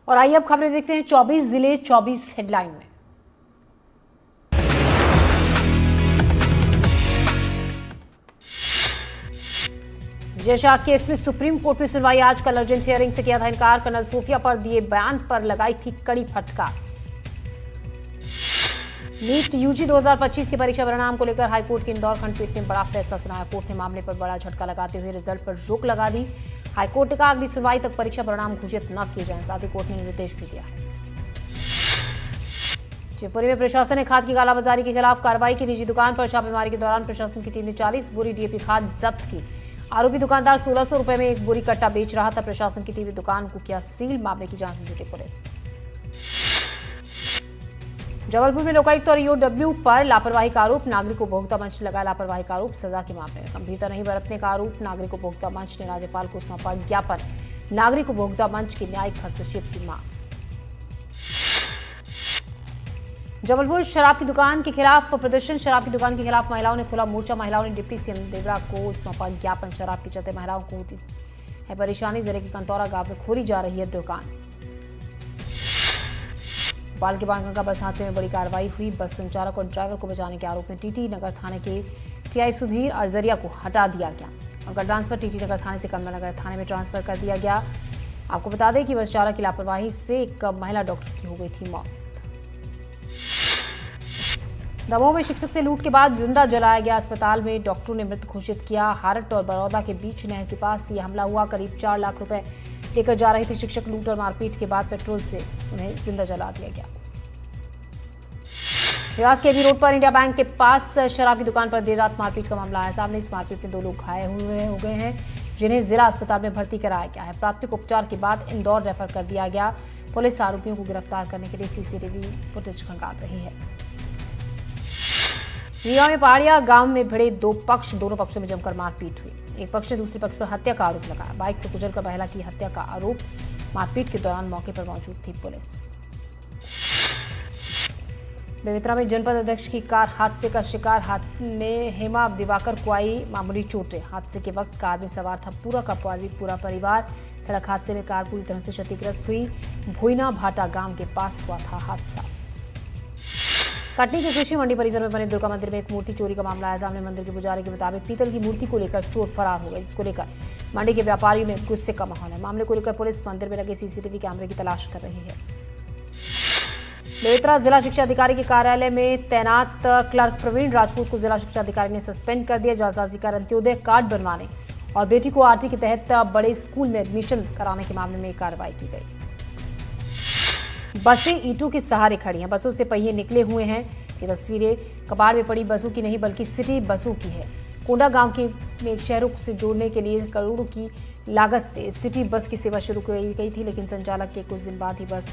और आइए अब खबरें देखते हैं 24 जिले 24 हेडलाइन में। विजय शाह केस में सुप्रीम कोर्ट में सुनवाई आज। कल अर्जेंट हियरिंग से किया था इनकार। कर्नल सोफिया पर दिए बयान पर लगाई थी कड़ी फटकार। नीट यूजी 2025 के परीक्षा परिणाम को लेकर हाईकोर्ट की इंदौर खंडपीठ ने बड़ा फैसला सुनाया। कोर्ट ने मामले पर बड़ा झटका लगाते हुए रिजल्ट पर रोक लगा दी। हाईकोर्ट ने कहा अगली सुनवाई तक परीक्षा परिणाम घोषित न किए जाएं। साथ ही कोर्ट ने निर्देश भी दिया है। शिवपुरी में प्रशासन ने खाद की कालाबाजारी के खिलाफ कार्रवाई की। निजी दुकान पर छापेमारी के दौरान प्रशासन की टीम ने 40 बोरी डीएपी खाद जब्त की। आरोपी दुकानदार 1600 रुपए में एक बोरी कट्टा बेच रहा था। प्रशासन की टीम ने दुकान को किया सील। मामले की जांच में जुटी पुलिस। जबलपुर में लोकायुक्त और ईओडब्ल्यू पर लापरवाही का आरोप। नागरिक उपभोक्ता मंच ने लगाया लापरवाही का आरोप। सजा के मामले में गंभीरता नहीं बरतने का आरोप। नागरिक उपभोक्ता मंच ने राज्यपाल को सौंपा ज्ञापन। नागरिक उपभोक्ता मंच की न्यायिक हस्तक्षेप की मांग। जबलपुर शराब की दुकान के खिलाफ प्रदर्शन। शराब की दुकान के खिलाफ महिलाओं ने खुला मोर्चा। महिलाओं ने डिप्टी सीएम देवरा को सौंपा ज्ञापन। शराब के चलते महिलाओं को होती है परेशानी। जिले के कंतौरा गांव में खोली जा रही है दुकान। भोपाल के बाणगंगा बस हादसे में बड़ी कार्रवाई हुई। बस संचालक और ड्राइवर को बचाने के आरोप में टीटी नगर थाने के टीआई सुधीर अरजरिया को हटा दिया गया। उनका ट्रांसफर टीटी नगर थाने से कमला नगर थाने में ट्रांसफर कर दिया गया। आपको बता दें कि बस चालक की लापरवाही से एक महिला डॉक्टर की हो गई थी मौत। दमोह में शिक्षक से लूट के बाद जिंदा जलाया गया। अस्पताल में डॉक्टरों ने मृत घोषित किया। हारट और बरौदा के बीच नहर के पास यह हमला हुआ। करीब 4 लाख रुपए लेकर जा रहे थे शिक्षक। लूट और मारपीट के बाद पेट्रोल से उन्हें जिंदा जला दिया गया। देवास के एबी रोड पर इंडिया बैंक के पास शराब की दुकान पर देर रात मारपीट का मामला आया सामने। इस मारपीट में 2 लोग घायल हो गए हैं जिन्हें जिला अस्पताल में भर्ती कराया गया है। प्राथमिक उपचार के बाद इंदौर रेफर कर दिया गया। पुलिस आरोपियों को गिरफ्तार करने के लिए सीसीटीवी फुटेज खंगाल रही है। रीवा में पहाड़िया गांव में भिड़े 2 पक्ष। दोनों पक्षों में जमकर मारपीट हुई। एक पक्ष ने दूसरे पक्ष पर हत्या का आरोप लगाया। बाइक से कुचलकर महिला की हत्या का आरोप। मारपीट के दौरान मौके पर मौजूद थी पुलिस। बेमेतरा में जनपद अध्यक्ष की कार हादसे का शिकार। हाथ में हेमा दिवाकर को आई मामूली चोटें। हादसे के वक्त कार में सवार था पूरा परिवार। सड़क हादसे में कार पूरी तरह से क्षतिग्रस्त हुई। भोइना भाटा गांव के पास हुआ था हादसा। कटनी के कृषि मंडी परिसर में बने दुर्गा मंदिर में एक मूर्ति चोरी का मामला आया सामने। मंदिर के पुजारी के मुताबिक पीतल की मूर्ति को लेकर चोर फरार हो गए, जिसको लेकर मंडी के व्यापारियों में गुस्से का माहौल है। मामले को लेकर पुलिस मंदिर में लगे सीसीटीवी कैमरे की तलाश कर रही है। बेमेतरा जिला शिक्षा अधिकारी के कार्यालय में तैनात क्लर्क प्रवीण राजपूत को जिला शिक्षा अधिकारी ने सस्पेंड कर दिया। जालसाजी कर अंत्योदय कार्ड बनवाने और बेटी को आरटी के तहत बड़े स्कूल में एडमिशन कराने के मामले में कार्रवाई की गई। बसें ईंटों के सहारे खड़ी हैं। बसों से पहिए निकले हुए हैं। ये तस्वीरें कबाड़ में पड़ी बसों की नहीं बल्कि सिटी बसों की है। कोंडा गांव के में शहरों से जोड़ने के लिए करोड़ों की लागत से सिटी बस की सेवा शुरू की गई थी, लेकिन संचालक के कुछ दिन बाद ही बस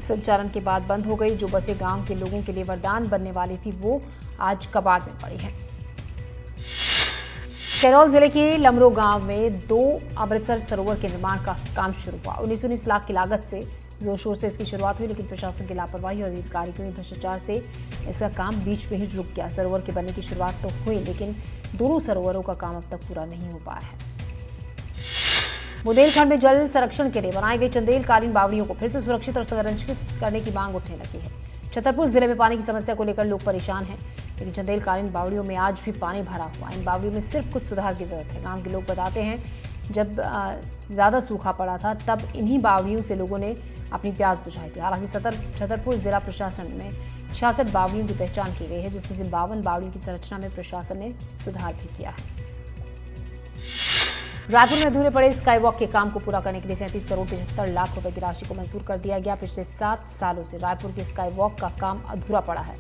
संचालन के बाद बंद हो गई। जो बसें गांव के लोगों के लिए वरदान बनने वाली थी वो आज कबाड़ में पड़ी है। कैरोल जिले के लमरो गांव में 2 अमृतसर सरोवर के निर्माण का काम शुरू हुआ। 19 लाख की लागत से जोर शोर से इसकी शुरुआत हुई, लेकिन प्रशासन की लापरवाही और अधिकारियों के भ्रष्टाचार से इसका काम बीच में ही रुक गया। सरोवर के बनने की शुरुआत तो हुई, लेकिन दोनों सरोवरों का काम अब तक पूरा नहीं हो पाया है। बुंदेलखंड में जल संरक्षण के लिए बनाई गई चंदेलकालीन बावड़ियों को फिर से सुरक्षित और संरक्षित करने की मांग उठने लगी है। छतरपुर जिले में पानी की समस्या को लेकर लोग परेशान हैं, लेकिन चंदेलकालीन बावड़ियों में आज भी पानी भरा हुआ। इन बावड़ियों में सिर्फ कुछ सुधार की जरूरत है। गांव के लोग बताते हैं जब ज्यादा सूखा पड़ा था तब इन्हीं बावड़ियों से लोगों ने अपनी प्यास बुझाई थी। हालांकि छतरपुर जिला प्रशासन में 66 बावड़ियों की पहचान की गई है, जिसमें से 52 बावड़ियों की संरचना में प्रशासन ने सुधार भी किया है। रायपुर में अधूरे पड़े स्काई वॉक के काम को पूरा करने के लिए 37 करोड़ 75 लाख रुपए की राशि को मंजूर कर दिया गया। पिछले 7 सालों से रायपुर के स्काई वॉक का काम अधूरा पड़ा है।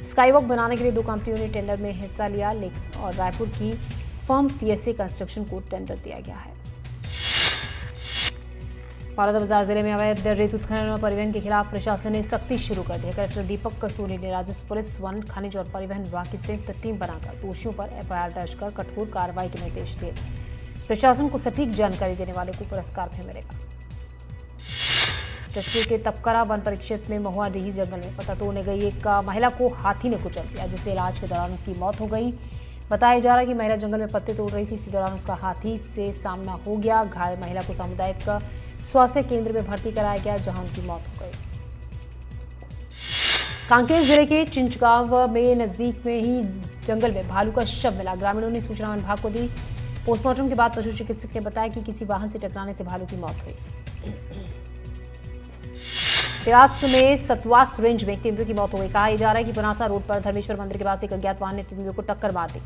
स्काई वॉक बनाने के लिए 2 कंपनियों ने टेंडर में हिस्सा लिया और रायपुर की फर्म पीएसए कंस्ट्रक्शन को टेंडर दिया गया है। बलौदाबाजार जिले में अवैध रेत उत्खनन और परिवहन के खिलाफ प्रशासन ने सख्ती शुरू कर दी। कलेक्टर दीपक सोनी ने राजस्व पुलिस, वन, खनिज और परिवहन विभाग की संयुक्त टीम बनाकर दोषियों पर एफआईआर दर्ज कर कठोर कार्रवाई के निर्देश दिए। प्रशासन को सटीक जानकारी देने वाले को पुरस्कार भी मिलेगा। जशपुर के तपकरा वन परिक्षेत्र में महुआडीह जंगल में पता तोड़ने गई एक महिला को हाथी ने कुचल दिया, जिससे इलाज के दौरान उसकी मौत हो गई। बताया जा रहा है कि महिला जंगल में पत्ते तोड़ रही थी। इसी दौरान उसका हाथी से सामना हो गया। घायल महिला को सामुदायिक स्वास्थ्य केंद्र में भर्ती कराया गया, जहां उनकी मौत हो गई। कांकेर जिले के चिंचगांव में नजदीक में ही जंगल में भालू का शव मिला। ग्रामीणों ने सूचना वन विभाग को दी। पोस्टमार्टम के बाद पशु चिकित्सक ने बताया कि किसी वाहन से टकराने से भालू की मौत हुई। देवास में सतवास रेंज में एक तेंदुए की मौत हो गई। कहा जा रहा है कि पुनासा रोड पर धर्मेश्वर मंदिर के पास एक अज्ञात वाहन ने तेंदुए को टक्कर मार दी।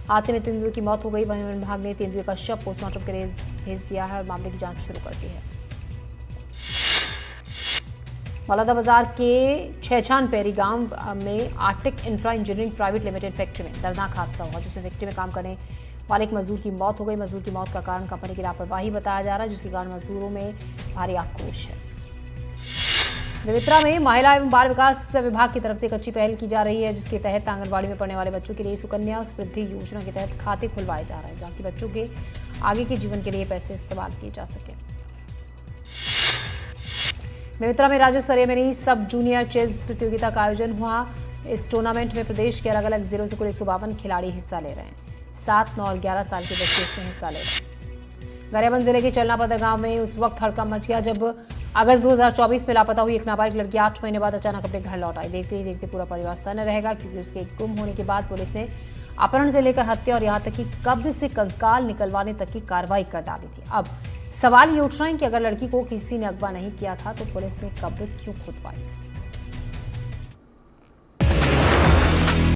हादसे में तेंदुए की मौत हो गई। वन विभाग ने तेंदुए का शव पोस्टमार्टम के लिए भेज दिया है और मामले की जांच शुरू कर दी है। बलौदाबाजार के छहछानपेरी गांव में Arctic infra engineering private limited factory में दर्दनाक हादसा हुआ, जिसमें फैक्ट्री में काम करने वाले एक मजदूर की मौत हो गई। मजदूर की मौत का कारण कंपनी की लापरवाही बताया जा रहा है, जिसके कारण मजदूरों में भारी आक्रोश है। बेमेतरा में महिला एवं बाल विकास विभाग की तरफ से एक अच्छी पहल की जा रही है, जिसके तहत आंगनबाड़ी में पढ़ने वाले बच्चों के लिए सुकन्या समृद्धि योजना के तहत खाते खुलवाए जा रहे हैं, ताकि बच्चों के आगे के जीवन के लिए पैसे इस्तेमाल किए जा सके। बेमेतरा में राज्य स्तरीय मिनी सब जूनियर चेस प्रतियोगिता का आयोजन हुआ। इस टूर्नामेंट में प्रदेश के अलग अलग जिलों से कुल 152 खिलाड़ी हिस्सा ले रहे हैं। 7, 9 और 11 साल के बच्चे इसमें हिस्सा ले रहे हैं। गरियाबंद जिले के चलनापदर गांव में उस वक्त हड़कंप मच गया जब अगस्त 2024 में लापता हुई एक नाबालिग लड़की 8 महीने बाद अचानक अपने घर लौट आई। देखते ही देखते पूरा परिवार सन्न रहेगा, क्योंकि उसके गुम होने के बाद पुलिस ने अपहरण से लेकर हत्या और यहां तक कि कब्र से कंकाल निकलवाने तक की कार्रवाई कर डाली थी। अब सवाल ये उठ रहा है कि अगर लड़की को किसी ने अगवा नहीं किया था तो पुलिस ने कब्र क्यों खुदवाई।